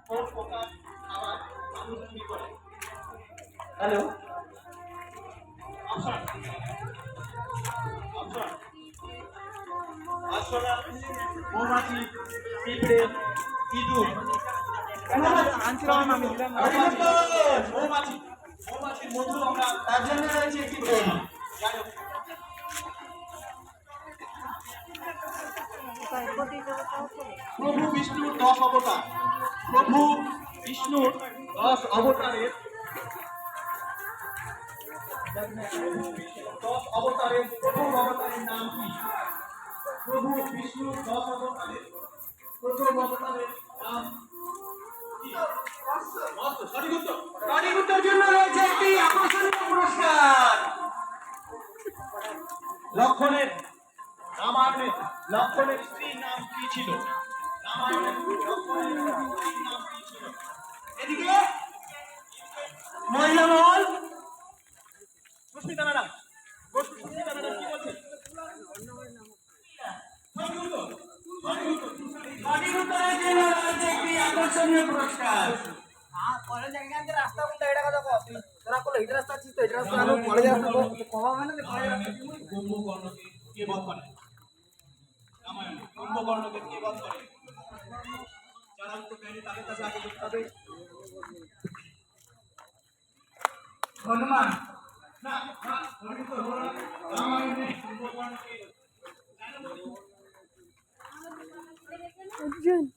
কোন প্রকার খাবার মানুষ চুরি করে? হ্যালো, অপশন অপশন আরশোলা, মৌমাছি, পিঁপড়ে, ইঁদুর। মৌমাছি, মৌমাছির মধু আমরা তার জন্য রয়েছে একটি পেন। প্রভু বিষ্ণুর 10 অবতার, প্রভু বিষ্ণুর 10 অবতারের 10 অবতারের প্রথম অবতারের নাম কি? প্রভু বিষ্ণুর 10 অবতারের প্রথম অবতারের নাম কি? সঠিক উত্তর। সঠিক উত্তরের জন্য রয়েছে একটি আকর্ষণীয় পুরস্কার। লক্ষণের রামায়ণে লক্ষণের স্ত্রীর নাম কি ছিল? রামায়ণে লক্ষণের স্ত্রীর নাম কি ছিল? এদিকে মহিলা মহল, সুস্মিতা ম্যাডাম, সুস্মিতা ম্যাডাম কি বলছে? সঠিক উত্তরের জন্য রয়েছে একটি আকর্ষণীয় পুরস্কার। কলেজ এখান রাস্তা বলতে এটা কথা কও, তোরা কোলে এই রাস্তা আছিস তো এই রাস্তা আলো কলেজ রাস্তা কওয়া হয় না যে কলেজ রাস্তা কুম্ভকর্ণকে কে বধ করে? রামায়ণে কুম্ভকর্ণকে কে বধ করে? যারা উত্তর দেয়নি তাদের কাছে আগে দেখতে হবে। হনুমান। না না, সঠিক উত্তর হলো রামায়ণে কুম্ভকর্ণকে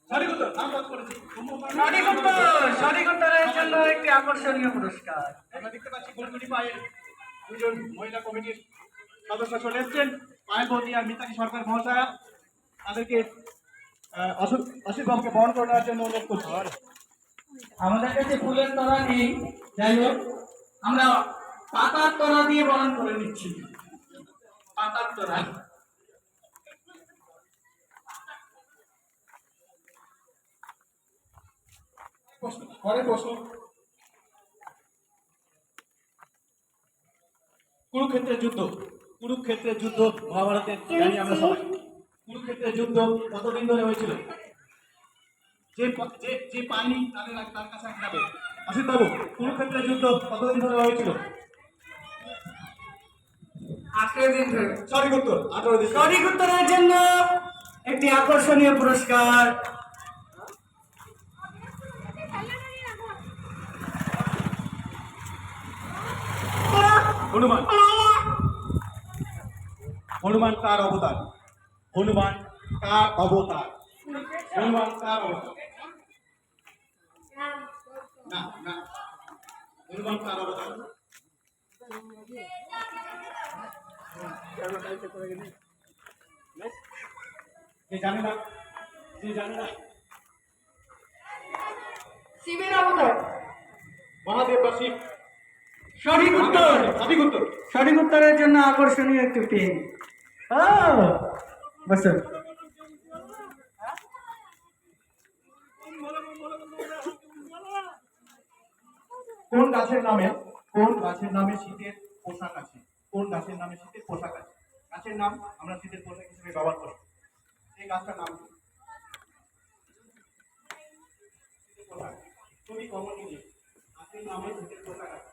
সঠিক উত্তর নাম বাদ করেছি। সঠিক উত্তর। সঠিক উত্তরের জন্য একটি আকর্ষণীয় পুরস্কার। আমরা দেখতে পাচ্ছি গোলগুলি পায়ের দুজন মহিলা কমিটির সদস্য চলে এসছেন, পায়েলবতী আর মিতালি সরকার মহাশয়া। তাদেরকে অসিত বাবুকে বহন করে নেওয়ার জন্য অনুরোধ করছি। আমাদের কাছে ফুলের তরা নেই, যাই হোক আমরা পাতার তরা দিয়ে বহন করে নিচ্ছি। পাতার তরা। পরে প্রশ্ন। কুরুক্ষেত্রের যুদ্ধ, কুরুক্ষেত্রের যুদ্ধ মহাভারতের জানি আমরা সবাই। কুরুক্ষেত্রের যুদ্ধ কতদিন ধরে হয়েছিল? যে যে পায়নি তার কাছে যাবে। অসিত বাবু, কুরুক্ষেত্রের যুদ্ধ কতদিন ধরে হয়েছিল? 18 দিন ধরে। সঠিক উত্তর 18 দিন। সঠিক উত্তরের জন্য একটি আকর্ষণীয় পুরস্কার। হনুমান। হনুমান কার অবতার? হনুমান কার অবতার? হনুমান কার অবতার? না না, হনুমান কার অবতার? যে জানে না, যে জানে না। শিবের অবতার। মহাদেব বা শিব। সঠিক উত্তর। সঠিক উত্তর। সঠিক উত্তরের জন্য আকর্ষণীয় একটি পেন। বসুন। কোন গাছের নামে শীতের পোশাক আছে? কোন গাছের নামে শীতের পোশাক আছে? গাছের নাম আমরা শীতের পোশাক হিসেবে ব্যবহার করি। এই গাছটার নাম কি? শীতের পোশাক খুবই কমন জিনিস। গাছের নামে শীতের পোশাক আছে।